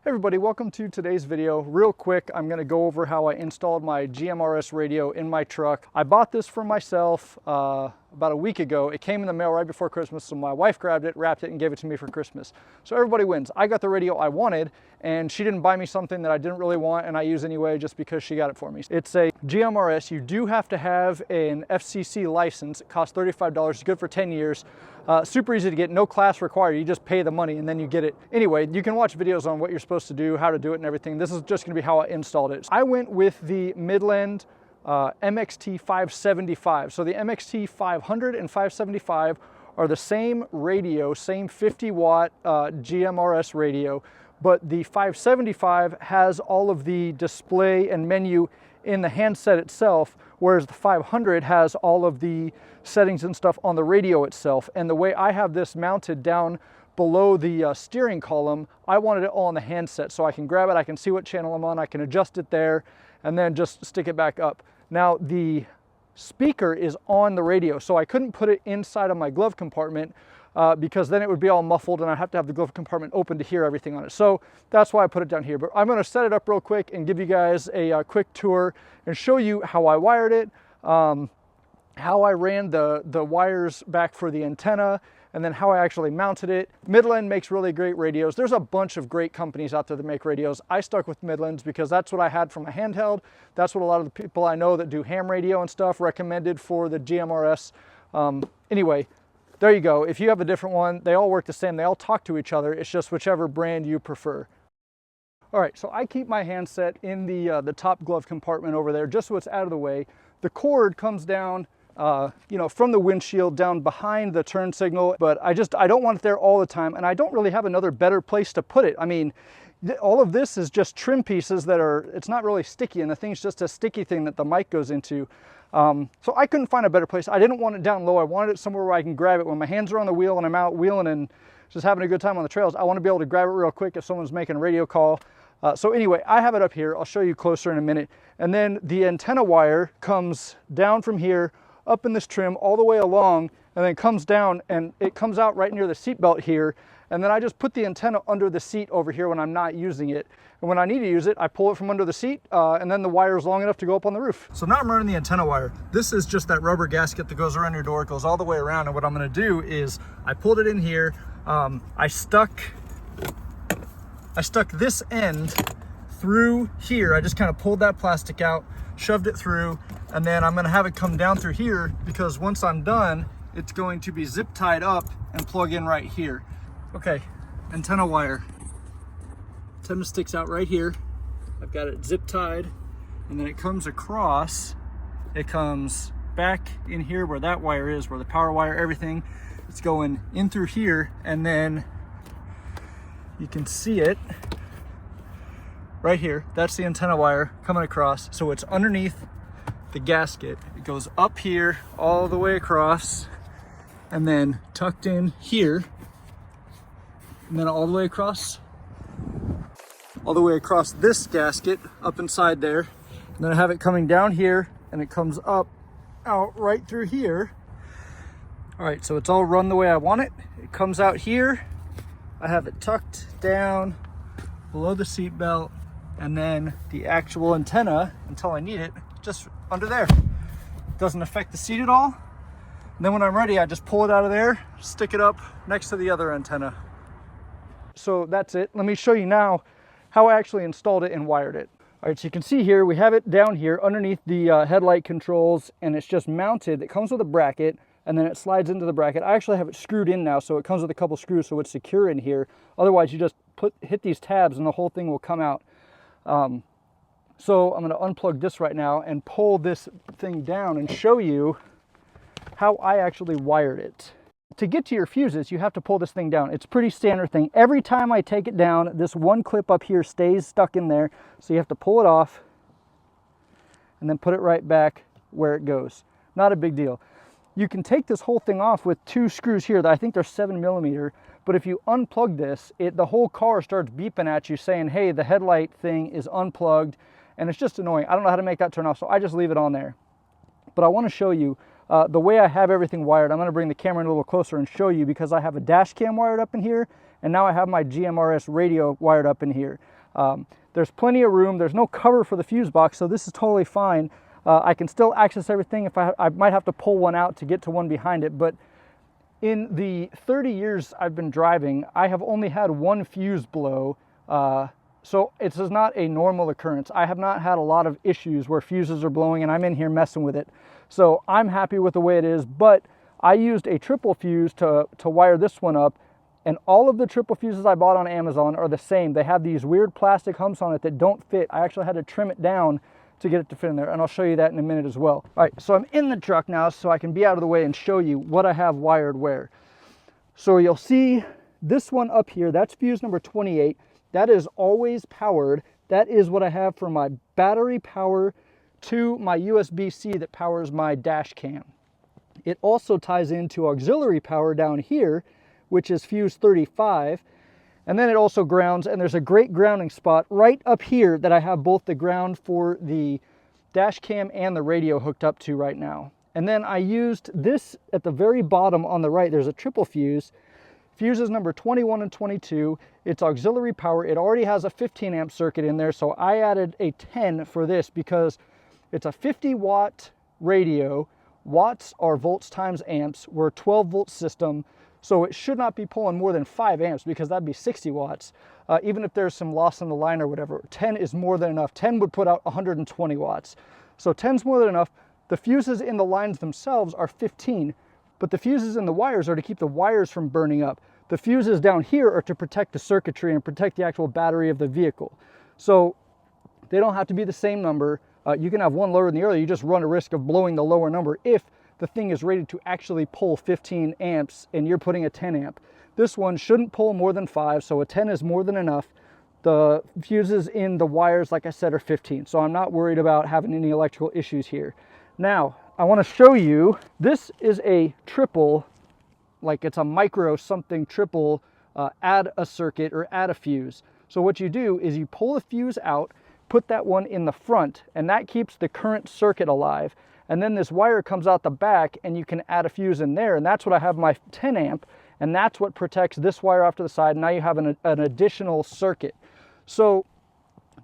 Everybody, welcome to today's video. Real quick, I'm going to go over how I installed my GMRS radio in my truck. I bought this for myself about a week ago. It came in the mail right before Christmas, so my wife grabbed it, wrapped it, and gave it to me for Christmas. So everybody wins. I got the radio I wanted, and she didn't buy me something that I didn't really want and I use anyway just because she got it for me. It's a GMRS. You do have to have an FCC license. It costs $35. It's good for 10 years. Super easy to get, no class required. You just pay the money and then you get it. Anyway, you can watch videos on what you're supposed to do, how to do it and everything. This is just gonna be how I installed it. I went with the Midland MXT575. So the MXT500 and 575 are the same radio, same 50 watt GMRS radio, but the 575 has all of the display and menu in the handset itself, whereas the 500 has all of the settings and stuff on the radio itself. And the way I have this mounted down below the steering column, I wanted it all on the handset so I can grab it, I can see what channel I'm on, I can adjust it there, and then just stick it back up. Now the speaker is on the radio, so I couldn't put it inside of my glove compartment because then it would be all muffled and I'd have to have the glove compartment open to hear everything on it. So that's why I put it down here. But I'm going to set it up real quick and give you guys a quick tour and show you how I wired it, how I ran the wires back for the antenna, and then how I actually mounted it. Midland makes really great radios. There's a bunch of great companies out there that make radios. I stuck with Midland's because that's what I had for my handheld. That's what a lot of the people I know that do ham radio and stuff recommended for the GMRS. Anyway, there you go. If you have a different one, they all work the same. They all talk to each other. It's just whichever brand you prefer. All right, so I keep my handset in the top glove compartment over there just so it's out of the way. The cord comes down from the windshield down behind the turn signal, but I don't want it there all the time, and I don't really have another better place to put it. I mean, all of this is just trim pieces that it's not really sticky, and the thing's just a sticky thing that the mic goes into. So I couldn't find a better place. I didn't want it down low. I wanted it somewhere where I can grab it when my hands are on the wheel and I'm out wheeling and just having a good time on the trails. I want to be able to grab it real quick if someone's making a radio call. So anyway, I have it up here. I'll show you closer in a minute. And then the antenna wire comes down from here, up in this trim all the way along, and then comes down and it comes out right near the seat belt here. And then I just put the antenna under the seat over here when I'm not using it. And when I need to use it, I pull it from under the seat and then the wire is long enough to go up on the roof. So now I'm running the antenna wire. This is just that rubber gasket that goes around your door. It goes all the way around. And what I'm gonna do is I pulled it in here. I stuck this end through here. I just kind of pulled that plastic out, shoved it through, and then I'm gonna have it come down through here because once I'm done, it's going to be zip tied up and plug in right here. Okay, antenna wire. Antenna sticks out right here. I've got it zip tied, and then it comes across. It comes back in here where that wire is, where the power wire, everything. It's going in through here, and then you can see it right here. That's the antenna wire coming across. So it's underneath the gasket. It goes up here all the way across, and then tucked in here, and then all the way across this gasket up inside there. And then I have it coming down here, and it comes up out right through here. All right, so it's all run the way I want it. It comes out here. I have it tucked down below the seat belt, and then the actual antenna, until I need it, just under there. Doesn't affect the seat at all. And then when I'm ready, I just pull it out of there, stick it up next to the other antenna. So that's it. Let me show you now how I actually installed it and wired it. All right, so you can see here, we have it down here underneath the headlight controls, and it's just mounted. It comes with a bracket, and then it slides into the bracket. I actually have it screwed in now, so it comes with a couple screws, so it's secure in here. Otherwise, you just hit these tabs and the whole thing will come out. So I'm gonna unplug this right now and pull this thing down and show you how I actually wired it. To get to your fuses, you have to pull this thing down. It's a pretty standard thing. Every time I take it down, this one clip up here stays stuck in there. So you have to pull it off and then put it right back where it goes. Not a big deal. You can take this whole thing off with two screws here that I think they're 7mm, but if you unplug this, the whole car starts beeping at you saying, hey, the headlight thing is unplugged, and it's just annoying. I don't know how to make that turn off, so I just leave it on there. But I want to show you the way I have everything wired. I'm going to bring the camera in a little closer and show you, because I have a dash cam wired up in here, and now I have my GMRS radio wired up in here. There's plenty of room. There's no cover for the fuse box, so this is totally fine. I can still access everything. If I might have to pull one out to get to one behind it, but in the 30 years I've been driving, I have only had one fuse blow, so it's not a normal occurrence. I have not had a lot of issues where fuses are blowing and I'm in here messing with it. So I'm happy with the way it is, but I used a triple fuse to wire this one up, and all of the triple fuses I bought on Amazon are the same. They have these weird plastic humps on it that don't fit. I actually had to trim it down to get it to fit in there, and I'll show you that in a minute as well. All right, so I'm in the truck now so I can be out of the way and show you what I have wired where. So you'll see this one up here, that's fuse number 28. That is always powered. That is what I have for my battery power to my USB-C that powers my dash cam. It also ties into auxiliary power down here, which is fuse 35. And then it also grounds, and there's a great grounding spot right up here that I have both the ground for the dash cam and the radio hooked up to right now. And then I used this at the very bottom on the right. There's a triple fuse. Fuses number 21 and 22. It's auxiliary power. It already has a 15 amp circuit in there, so I added a 10 for this because it's a 50 watt radio. Watts are volts times amps. We're a 12 volt system. So it should not be pulling more than 5 amps because that'd be 60 watts. Even if there's some loss in the line or whatever, 10 is more than enough. 10 would put out 120 watts. So 10's more than enough. The fuses in the lines themselves are 15, but the fuses in the wires are to keep the wires from burning up. The fuses down here are to protect the circuitry and protect the actual battery of the vehicle. So they don't have to be the same number. You can have one lower than the other. You just run a risk of blowing the lower number if the thing is rated to actually pull 15 amps and you're putting a 10 amp. This one shouldn't pull more than 5, so a 10 is more than enough. The fuses in the wires, like I said, are 15, so I'm not worried about having any electrical issues here. Now, I want to show you, this is a triple, like it's a micro something triple, add a circuit or add a fuse. So what you do is you pull the fuse out, put that one in the front, and that keeps the current circuit alive. And then this wire comes out the back and you can add a fuse in there, and that's what I have my 10 amp, and that's what protects this wire off to the side. Now you have an additional circuit. So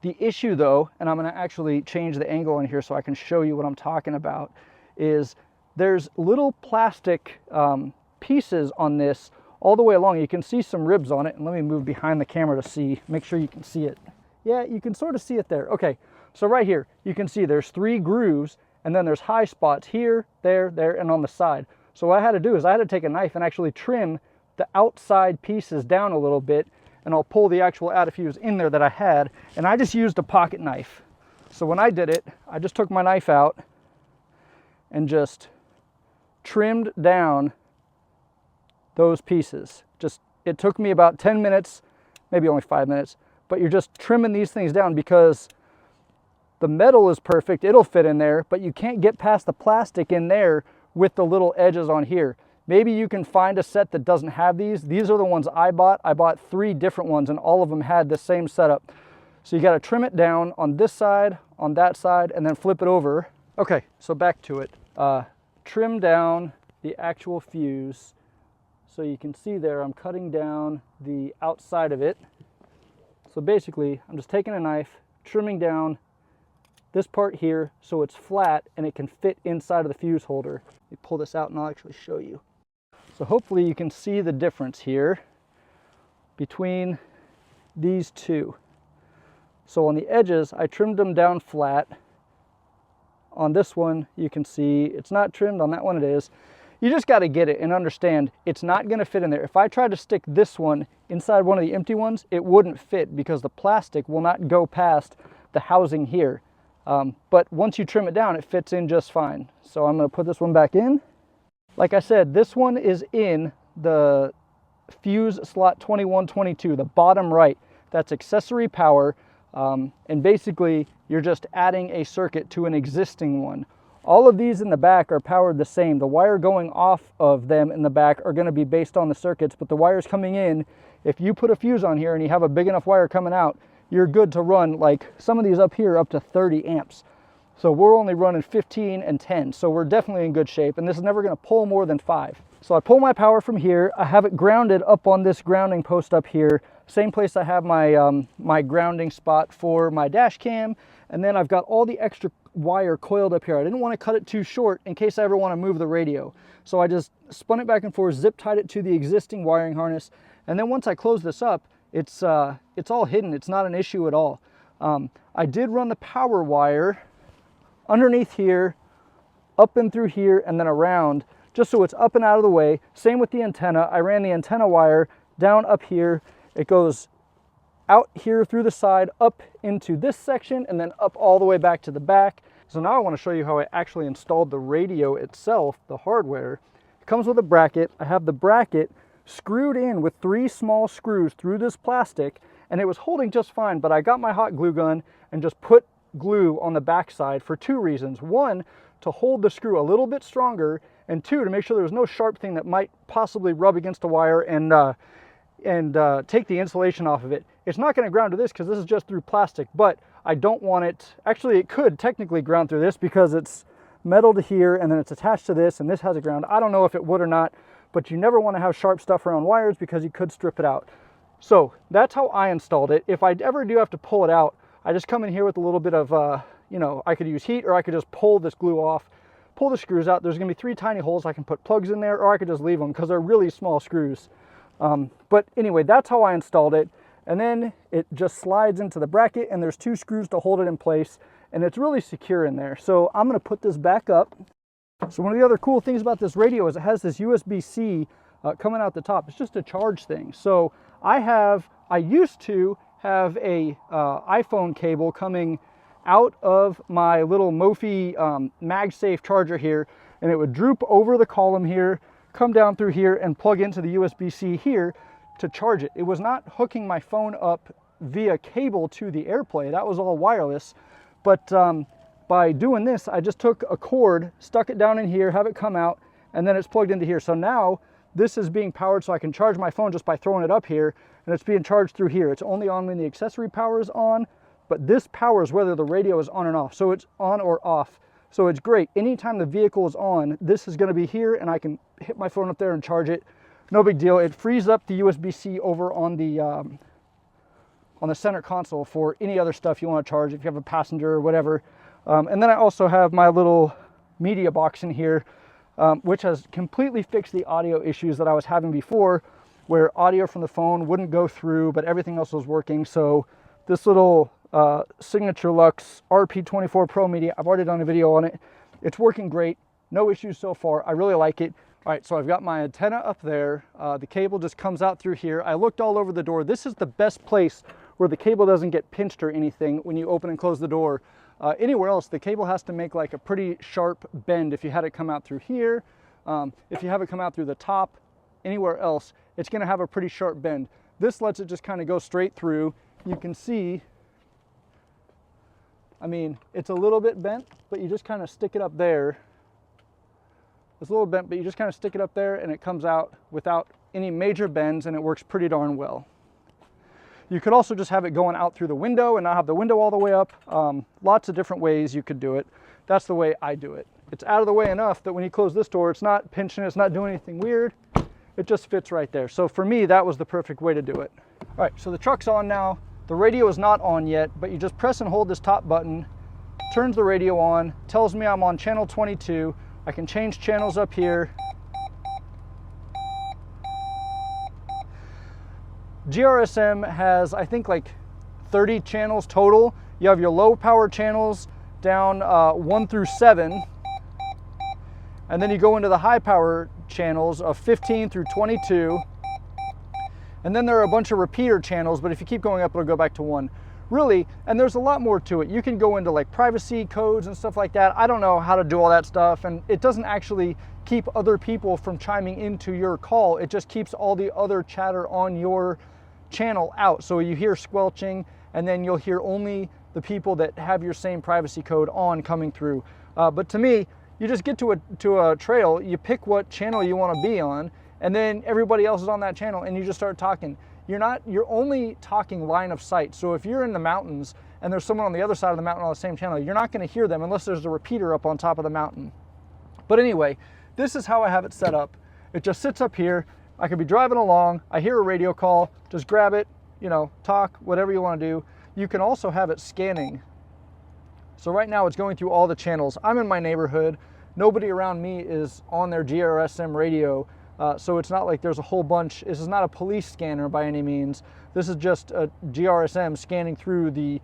the issue though, and I'm going to actually change the angle in here so I can show you what I'm talking about, is there's little plastic pieces on this all the way along. You can see some ribs on it, and let me move behind the camera to see, make sure you can see it. Yeah, you can sort of see it there. Okay, so right here you can see there's 3 grooves, and then there's high spots here, there, and on the side. So what I had to do is I had to take a knife and actually trim the outside pieces down a little bit, and I'll pull the actual add a fuse in there that I had, and I just used a pocket knife. So when I did it, I just took my knife out and just trimmed down those pieces. It took me about 10 minutes, maybe only 5 minutes, but you're just trimming these things down because the metal is perfect, it'll fit in there, but you can't get past the plastic in there with the little edges on here. Maybe you can find a set that doesn't have these. These are the ones I bought. I bought 3 different ones, and all of them had the same setup. So you got to trim it down on this side, on that side, and then flip it over. Okay, so back to it. Trim down the actual fuse. So you can see there, I'm cutting down the outside of it. So basically, I'm just taking a knife, trimming down this part here so it's flat and it can fit inside of the fuse holder. Let me pull this out and I'll actually show you. So hopefully you can see the difference here between these two. So on the edges, I trimmed them down flat. On this one, you can see it's not trimmed. On that one it is. You just got to get it and understand it's not going to fit in there. If I tried to stick this one inside one of the empty ones, it wouldn't fit because the plastic will not go past the housing here. But once you trim it down, it fits in just fine. So I'm going to put this one back in. Like I said, this one is in the fuse slot 2122, the bottom right. That's accessory power. And basically, you're just adding a circuit to an existing one. All of these in the back are powered the same. The wire going off of them in the back are going to be based on the circuits, but the wires coming in, if you put a fuse on here and you have a big enough wire coming out, you're good to run, like some of these up here, up to 30 amps. So we're only running 15 and 10, so we're definitely in good shape, and this is never going to pull more than 5. So I pull my power from here. I have it grounded up on this grounding post up here. Same place I have my, my grounding spot for my dash cam. And then I've got all the extra wire coiled up here. I didn't want to cut it too short in case I ever want to move the radio. So I just spun it back and forth, zip tied it to the existing wiring harness. And then once I close this up, it's all hidden. It's not an issue at all. I did run the power wire underneath here, up and through here, and then around, just so it's up and out of the way. Same with the antenna. I ran the antenna wire down up here. It goes out here through the side, up into this section, and then up all the way back to the back. So now I want to show you how I actually installed the radio itself, the hardware. It comes with a bracket. I have the bracket screwed in with 3 small screws through this plastic, and it was holding just fine, but I got my hot glue gun and just put glue on the back side for 2 reasons. 1, to hold the screw a little bit stronger, and 2, to make sure there was no sharp thing that might possibly rub against a wire and take the insulation off of it. It's not going to ground to this because this is just through plastic, but I don't want it, actually it could technically ground through this because it's metal to here and then it's attached to this and this has a ground. I don't know if it would or not, but you never want to have sharp stuff around wires because you could strip it out. So that's how I installed it. If I ever do have to pull it out, I just come in here with a little bit of, you know, I could use heat or I could just pull this glue off, pull the screws out. There's going to be 3 tiny holes. I can put plugs in there or I could just leave them because they're really small screws. But anyway, that's how I installed it. And then it just slides into the bracket and there's 2 screws to hold it in place and it's really secure in there. So I'm going to put this back up. So one of the other cool things about this radio is it has this USB-C coming out the top. It's just a charge thing. So I used to have a iPhone cable coming out of my little Mophie MagSafe charger here, and it would droop over the column here, come down through here and plug into the USB-C here to charge it. It was not hooking my phone up via cable to the AirPlay. That was all wireless. But by doing this, I just took a cord, stuck it down in here, have it come out, and then it's plugged into here. So now this is being powered so I can charge my phone just by throwing it up here, and it's being charged through here. It's only on when the accessory power is on, but this powers whether the radio is on and off. So it's on or off. So it's great. Anytime the vehicle is on, this is going to be here and I can hit my phone up there and charge it. No big deal. It frees up the USB-C over on the center console for any other stuff you want to charge, if you have a passenger or whatever. And then I also have my little media box in here, which has completely fixed the audio issues that I was having before, where audio from the phone wouldn't go through, but everything else was working. So this little Signature Lux RP24 Pro media, I've already done a video on it. It's working great. No issues so far. I really like it. All right, so I've got my antenna up there. The cable just comes out through here. I looked all over the door. This is the best place where the cable doesn't get pinched or anything when you open and close the door. Anywhere else, the cable has to make like a pretty sharp bend. If you had it come out through here, if you have it come out through the top, anywhere else, it's gonna have a pretty sharp bend. This lets it just kind of go straight through. You can see, I mean, it's a little bit bent, but you just kind of stick it up there. It's a little bent, but you just kind of stick it up there and it comes out without any major bends and it works pretty darn well. You could also just have it going out through the window and not have the window all the way up. Lots of different ways you could do it. That's the way I do it. It's out of the way enough that when you close this door, it's not pinching, it's not doing anything weird. It just fits right there. So for me, that was the perfect way to do it. All right, so the truck's on now. The radio is not on yet, but you just press and hold this top button, turns the radio on, tells me I'm on channel 22. I can change channels up here. GRSM has, I think, like 30 channels total. You have your low power channels down 1 through 7. And then you go into the high power channels of 15 through 22. And then there are a bunch of repeater channels, but if you keep going up, it'll go back to 1. Really, and there's a lot more to it. You can go into like privacy codes and stuff like that. I don't know how to do all that stuff, and it doesn't actually keep other people from chiming into your call. It just keeps all the other chatter on your channel out. So you hear squelching, and then you'll hear only the people that have your same privacy code on coming through. But to me, you just get to a trail, you pick what channel you want to be on, and then everybody else is on that channel, and you just start talking. You're only talking line of sight. So if you're in the mountains and there's someone on the other side of the mountain on the same channel, you're not going to hear them unless there's a repeater up on top of the mountain. But anyway, this is how I have it set up. It just sits up here. I could be driving along, I hear a radio call, just grab it, you know, talk, whatever you want to do. You can also have it scanning. So right now it's going through all the channels. I'm in my neighborhood. Nobody around me is on their GRSM radio. So it's not like there's a whole bunch. This is not a police scanner by any means. This is just a GRSM scanning through the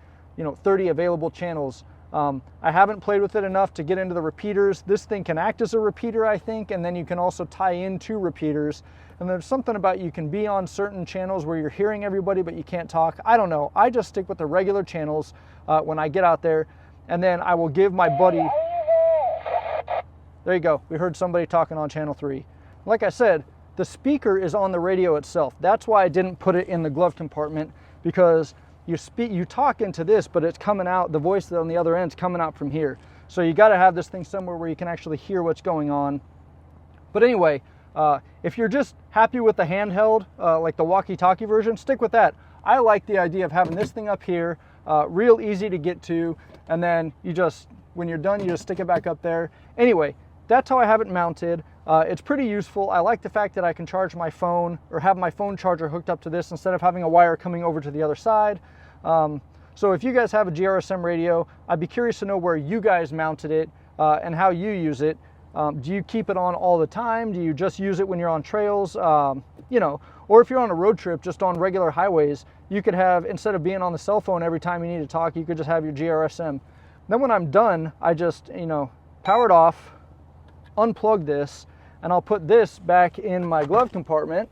30 available channels. I haven't played with it enough to get into the repeaters. This thing can act as a repeater, I think, and then you can also tie in two repeaters. And there's something about you can be on certain channels where you're hearing everybody but you can't talk. I don't know. I just stick with the regular channels when I get out there, and then I will give my buddy... There you go. We heard somebody talking on channel 3. Like I said, the speaker is on the radio itself. That's why I didn't put it in the glove compartment, because you talk into this, but it's coming out, the voice on the other end is coming out from here. So you got to have this thing somewhere where you can actually hear what's going on. But anyway, if you're just happy with the handheld, like the walkie-talkie version, stick with that. I like the idea of having this thing up here, real easy to get to, and then you just, when you're done, you just stick it back up there. Anyway, that's how I have it mounted. It's pretty useful. I like the fact that I can charge my phone or have my phone charger hooked up to this instead of having a wire coming over to the other side. So if you guys have a GRSM radio, I'd be curious to know where you guys mounted it and how you use it. Do you keep it on all the time? Do you just use it when you're on trails? Or if you're on a road trip, just on regular highways, you could have, instead of being on the cell phone every time you need to talk, you could just have your GRSM. Then when I'm done, I just, power it off, unplug this, and I'll put this back in my glove compartment.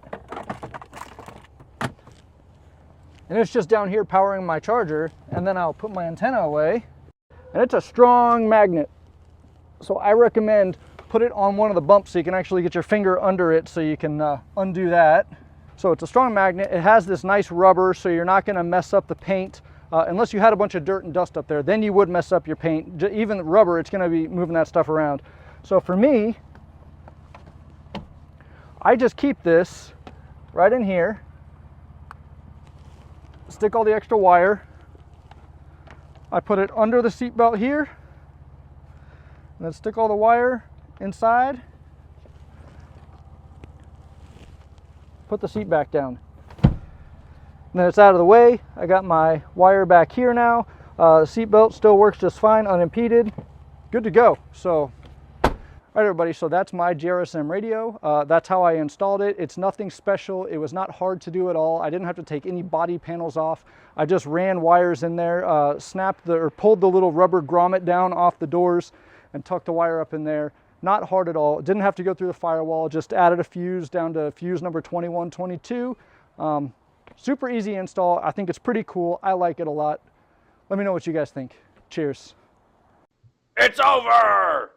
And it's just down here powering my charger, and then I'll put my antenna away. And it's a strong magnet. So I recommend put it on one of the bumps so you can actually get your finger under it so you can undo that. So it's a strong magnet. It has this nice rubber, so you're not gonna mess up the paint. Unless you had a bunch of dirt and dust up there, then you would mess up your paint. Even the rubber, it's gonna be moving that stuff around. So for me, I just keep this right in here, stick all the extra wire, I put it under the seat belt here, and then stick all the wire inside, put the seat back down. And then it's out of the way. I got my wire back here now. The seat belt still works just fine, unimpeded, good to go. So, all right, everybody, so that's my GRSM radio. That's how I installed it. It's nothing special. It was not hard to do at all. I didn't have to take any body panels off. I just ran wires in there, pulled the little rubber grommet down off the doors and tucked the wire up in there. Not hard at all. Didn't have to go through the firewall. Just added a fuse down to fuse number 2122. Super easy install. I think it's pretty cool. I like it a lot. Let me know what you guys think. Cheers. It's over!